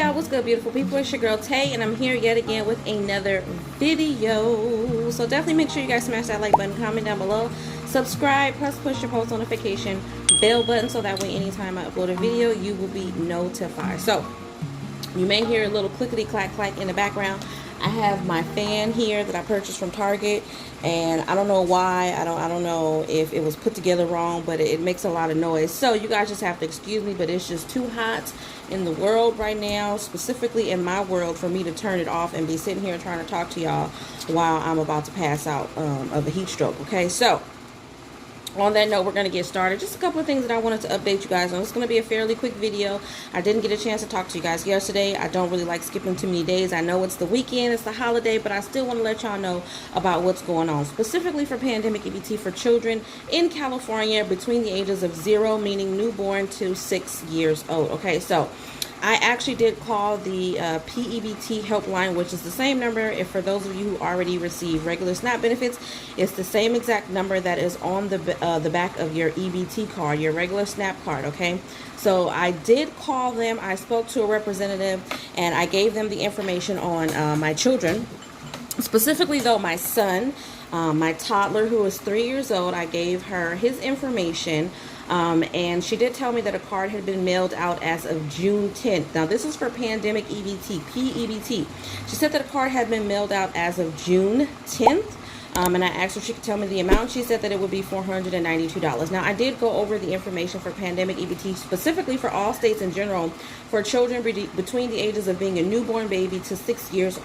y'all, what's good, beautiful people? It's your girl Tay, and I'm here yet again with another video. So definitely make sure you guys smash that like button, comment down below, subscribe, plus push your post notification bell button so that way anytime I upload a video you will be notified. So you may hear a little clickety clack clack in the background. I have my fan here that I purchased from Target, and I don't know why. I don't know if it was put together wrong, but it makes a lot of noise. So you guys just have to excuse me, but it's just too hot in the world right now, specifically in my world, for me to turn it off and be sitting here trying to talk to y'all while I'm about to pass out of a heat stroke. Okay, so on that note, we're going to get started. Just a couple of things that I wanted to update you guys on. It's going to be a fairly quick video. I didn't get a chance to talk to you guys yesterday. I don't really like skipping too many days. I know it's the weekend, it's the holiday, but I still want to let y'all know about what's going on, specifically for pandemic EBT for children in California between the ages of 0, meaning newborn, to 6 years old. Okay, so I actually did call the P-EBT helpline, which is the same number. If for those of you who already receive regular SNAP benefits, it's the same exact number that is on the back of your EBT card, your regular SNAP card, okay? So I did call them. I spoke to a representative, and I gave them the information on my children. Specifically, though, my son, my toddler, who is 3 years old, I gave her his information. And she did tell me that a card had been mailed out as of June 10th. Now, this is for pandemic EBT, P-EBT. She said that a card had been mailed out as of June 10th. And I asked her if she could tell me the amount. She said that it would be $492. Now, I did go over the information for pandemic EBT, specifically for all states in general, for children between the ages of being a newborn baby to 6 years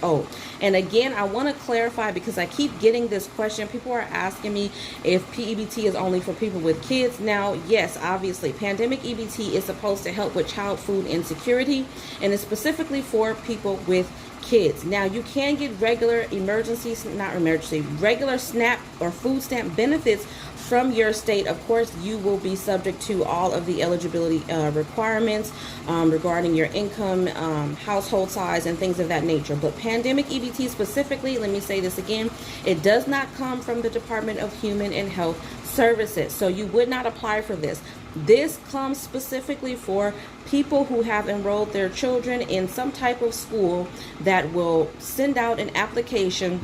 old. And again, I want to clarify, because I keep getting this question. People are asking me if P-EBT is only for people with kids. Now, yes, obviously, pandemic EBT is supposed to help with child food insecurity, and it's specifically for people with kids. Now, you can get regular regular SNAP or food stamp benefits from your state. Of course, you will be subject to all of the eligibility requirements regarding your income, household size, and things of that nature. But pandemic EBT specifically, let me say this again, it does not come from the Department of Human and Health Services. So you would not apply for this. This comes specifically for people who have enrolled their children in some type of school that will send out an application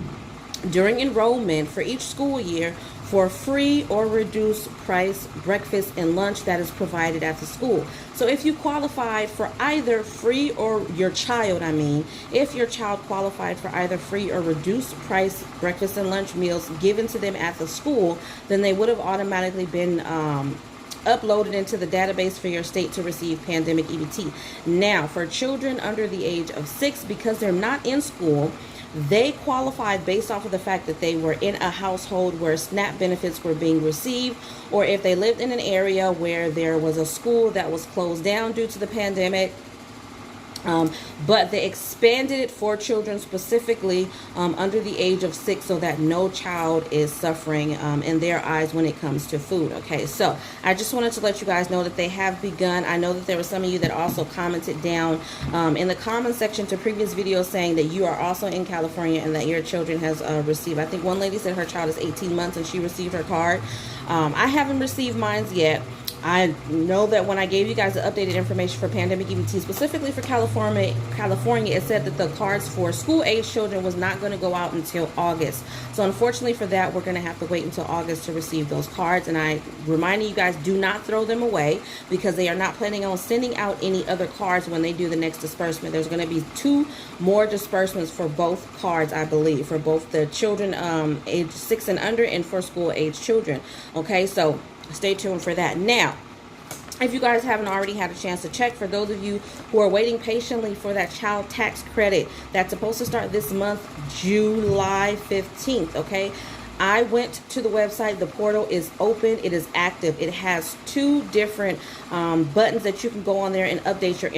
during enrollment for each school year for free or reduced price breakfast and lunch that is provided at the school. So if you qualified for either free, or if your child qualified for either free or reduced price breakfast and lunch meals given to them at the school, then they would have automatically been uploaded into the database for your state to receive pandemic EBT. Now, for children under the age of 6, because they're not in school, they qualified based off of the fact that they were in a household where SNAP benefits were being received, or if they lived in an area where there was a school that was closed down due to the pandemic. But they expanded it for children specifically under the age of 6, so that no child is suffering in their eyes when it comes to food. Okay, so I just wanted to let you guys know that they have begun. I know that there were some of you that also commented down in the comment section to previous videos saying that you are also in California and that your children has received. I think one lady said her child is 18 months and she received her card. I haven't received mine yet. I know that when I gave you guys the updated information for pandemic EBT, specifically for California, it said that the cards for school-age children was not going to go out until August. So unfortunately for that, we're going to have to wait until August to receive those cards. And I reminding you guys, do not throw them away, because they are not planning on sending out any other cards when they do the next disbursement. There's going to be 2 more disbursements for both cards, I believe, for both the children age 6 and under and for school-age children. Okay, so stay tuned for that. Now, if you guys haven't already had a chance to check, for those of you who are waiting patiently for that child tax credit that's supposed to start this month, July 15th, okay? I went to the website. The portal is open. It is active. It has 2 different buttons that you can go on there and update your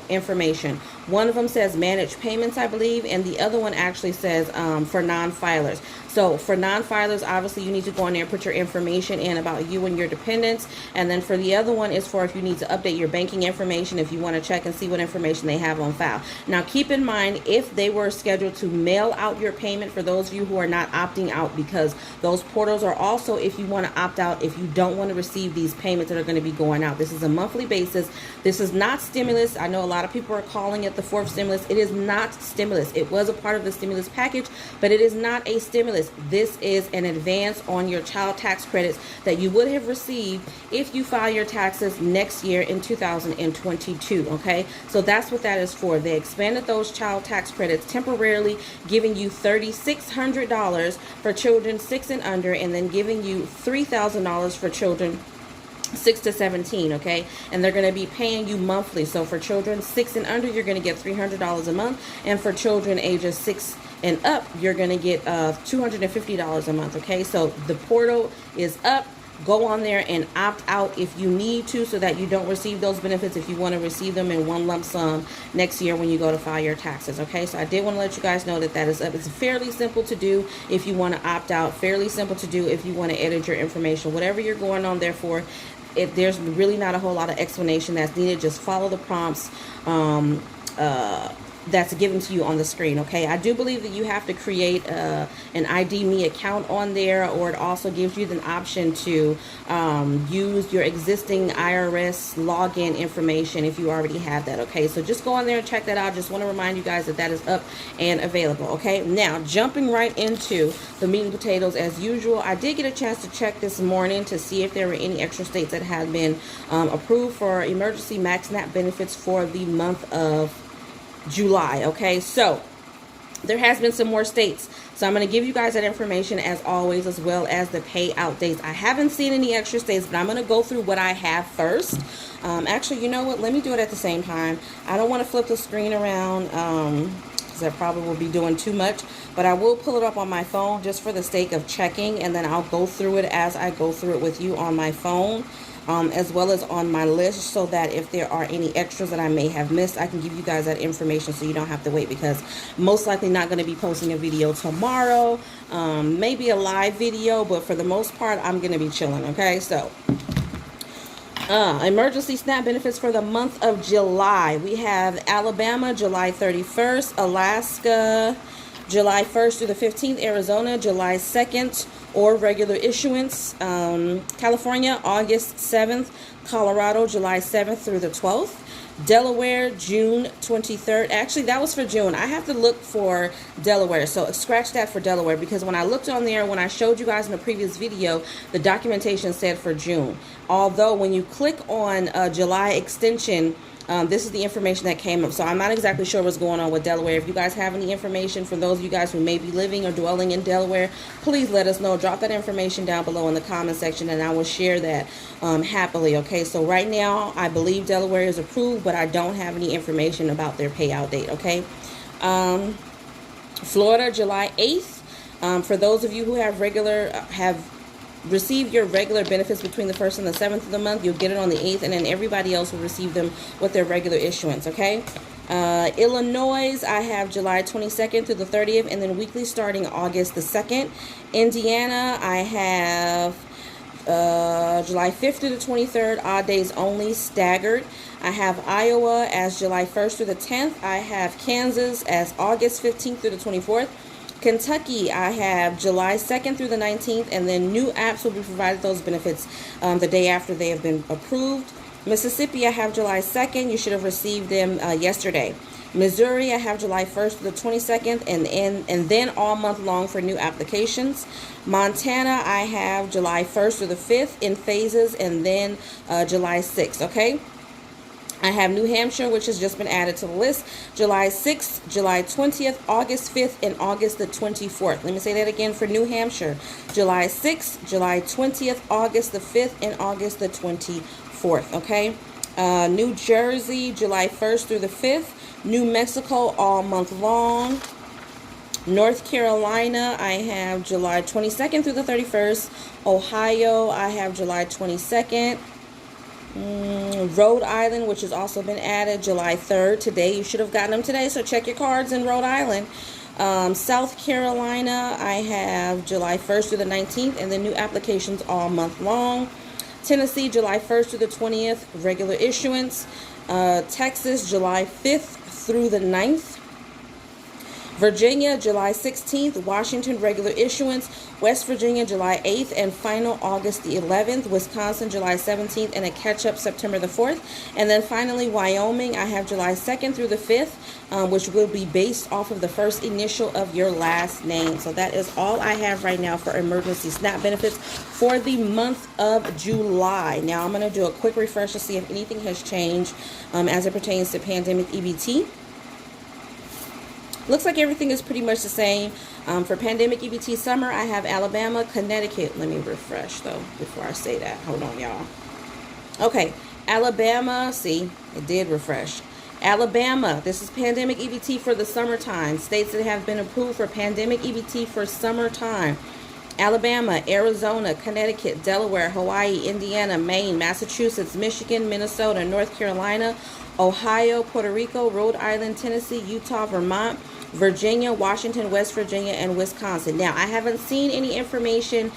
information. One of them says manage payments, I believe, and the other one actually says for non-filers. So for non-filers, obviously you need to go on there and put your information in about you and your dependents. And then for the other one is for if you need to update your banking information, if you want to check and see what information they have on file. Now keep in mind, if they were scheduled to mail out your payment, for those of you who are not opting out because Those portals are also if you want to opt out, if you don't want to receive these payments that are going to be going out. This is a monthly basis. This is not stimulus. I know a lot of people are calling it the fourth stimulus. It is not stimulus. It was a part of the stimulus package, but it is not a stimulus. This is an advance on your child tax credits that you would have received if you file your taxes next year in 2022. Okay, so that's what that is for. They expanded those child tax credits temporarily, giving you $3,600 for children 6 and under, and then giving you $3,000 for children 6 to 17. Okay, and they're going to be paying you monthly. So for children 6 and under, you're going to get $300 a month, and for children ages 6 and up, you're going to get $250 a month. Okay, so the portal is up. Go on there and opt out if you need to, so that you don't receive those benefits if you want to receive them in one lump sum next year when you go to file your taxes. Okay, so I did want to let you guys know that that is up. It's fairly simple to do if you want to opt out, fairly simple to do if you want to edit your information, whatever you're going on there for. There's really not a whole lot of explanation that's needed. Just follow the prompts that's given to you on the screen. Okay, I do believe that you have to create an ID Me account on there, or it also gives you the option to use your existing IRS login information if you already have that. Okay, so just go on there and check that out. Just want to remind you guys that that is up and available. Okay, now jumping right into the meat and potatoes as usual, I did get a chance to check this morning to see if there were any extra states that had been approved for emergency max SNAP benefits for the month of July. Okay, so there has been some more states, so I'm going to give you guys that information as always, as well as the payout dates. I haven't seen any extra states, but I'm going to go through what I have first. Actually, you know what, let me do it at the same time. I don't want to flip the screen around because I probably will be doing too much, but I will pull it up on my phone just for the sake of checking, and then I'll go through it as I go through it with you on my phone, as well as on my list, so that if there are any extras that I may have missed, I can give you guys that information so you don't have to wait, because most likely not going to be posting a video tomorrow, maybe a live video, but for the most part I'm going to be chilling. Okay, so emergency SNAP benefits for the month of July. We have Alabama, July 31st, Alaska, July 1st through the 15th, Arizona, July 2nd, or regular issuance, California, August 7th, Colorado, July 7th through the 12th, Delaware, June 23rd. Actually, that was for June. I have to look for Delaware, so scratch that for Delaware, because when I looked on there, when I showed you guys in the previous video, the documentation said for June. Although when you click on July extension, this is the information that came up. So I'm not exactly sure what's going on with Delaware. If you guys have any information for those of you guys who may be living or dwelling in Delaware, please let us know. Drop that information down below in the comment section, and I will share that happily. Okay, so right now I believe Delaware is approved, but I don't have any information about their payout date. Okay, Florida, July 8th. For those of you who have receive your regular benefits between the 1st and the 7th of the month, you'll get it on the 8th, and then everybody else will receive them with their regular issuance. Okay, Illinois, I have July 22nd through the 30th, and then weekly starting August the 2nd. Indiana, I have July 5th through the 23rd, odd days only, staggered. I have Iowa as July 1st through the 10th. I have Kansas as August 15th through the 24th. Kentucky, I have July 2nd through the 19th, and then new apps will be provided those benefits the day after they have been approved. Mississippi, I have July 2nd. You should have received them yesterday. Missouri, I have July 1st through the 22nd, and then all month long for new applications. Montana, I have July 1st through the 5th in phases, and then July 6th. Okay. I have New Hampshire, which has just been added to the list, July 6th, July 20th, August 5th, and August the 24th. Let me say that again for New Hampshire. July 6th, July 20th, August the 5th, and August the 24th. Okay. New Jersey, July 1st through the 5th. New Mexico, all month long. North Carolina, I have July 22nd through the 31st. Ohio, I have July 22nd. Rhode Island, which has also been added, July 3rd. Today, you should have gotten them today, so check your cards in Rhode Island. South Carolina, I have July 1st through the 19th, and the new applications all month long. Tennessee, July 1st through the 20th, regular issuance. Texas, July 5th through the 9th. Virginia, July 16th. Washington, regular issuance. West Virginia, July 8th, and final August the 11th. Wisconsin, July 17th, and a catch-up September the 4th. And then finally, Wyoming, I have July 2nd through the 5th, which will be based off of the first initial of your last name. So that is all I have right now for emergency SNAP benefits for the month of July. Now, I'm going to do a quick refresh to see if anything has changed as it pertains to pandemic EBT. Looks like everything is pretty much the same. For pandemic EBT summer, I have Alabama, Connecticut. Let me refresh, though, before I say that. Hold on, y'all. Okay, Alabama. See, it did refresh. Alabama, this is pandemic EBT for the summertime. States that have been approved for pandemic EBT for summertime. Alabama, Arizona, Connecticut, Delaware, Hawaii, Indiana, Maine, Massachusetts, Michigan, Minnesota, North Carolina, Ohio, Puerto Rico, Rhode Island, Tennessee, Utah, Vermont, Virginia, Washington, West Virginia, and Wisconsin. Now, I haven't seen any information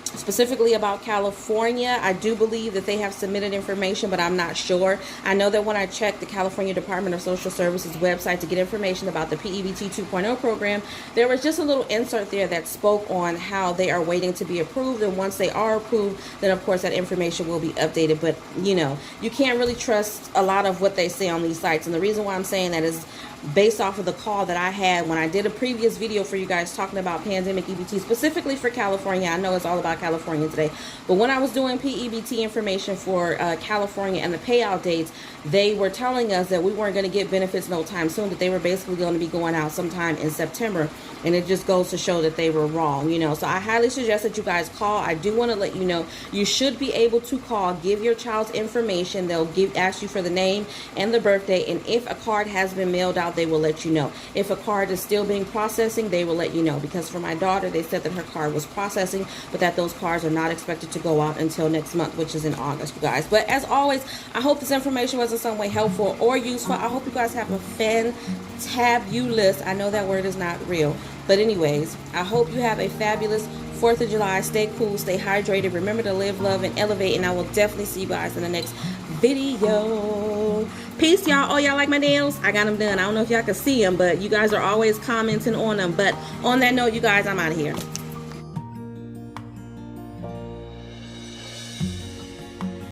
specifically about California. I do believe that they have submitted information, but I'm not sure. I know that when I checked the California Department of Social Services website to get information about the P-EBT 2.0 program, there was just a little insert there that spoke on how they are waiting to be approved, and once they are approved, then of course that information will be updated. But you know, you can't really trust a lot of what they say on these sites, and the reason why I'm saying that is based off of the call that I had when I did a previous video for you guys talking about pandemic EBT specifically for California. I know it's all about California today, but when I was doing P-EBT information for California and the payout dates, they were telling us that we weren't going to get benefits no time soon, that they were basically going to be going out sometime in September, and it just goes to show that they were wrong, you know. So I highly suggest that you guys call. I do want to let you know you should be able to call, give your child's information. They'll ask you for the name and the birthday, and if a card has been mailed out, they will let you know. If a card is still being processing, they will let you know, because for my daughter, they said that her card was processing, but that those cards are not expected to go out until next month, which is in August, you guys. But as always, I hope this information was in some way helpful or useful. I hope you guys have a fantabulous, I know that word is not real, but anyways, I hope you have a fabulous 4th of July. Stay cool, stay hydrated, remember to live, love, and elevate, and I will definitely see you guys in the next video. Peace, y'all. Oh, y'all like my nails? I got them done. I don't know if y'all can see them, but you guys are always commenting on them. But on that note, you guys, I'm out of here.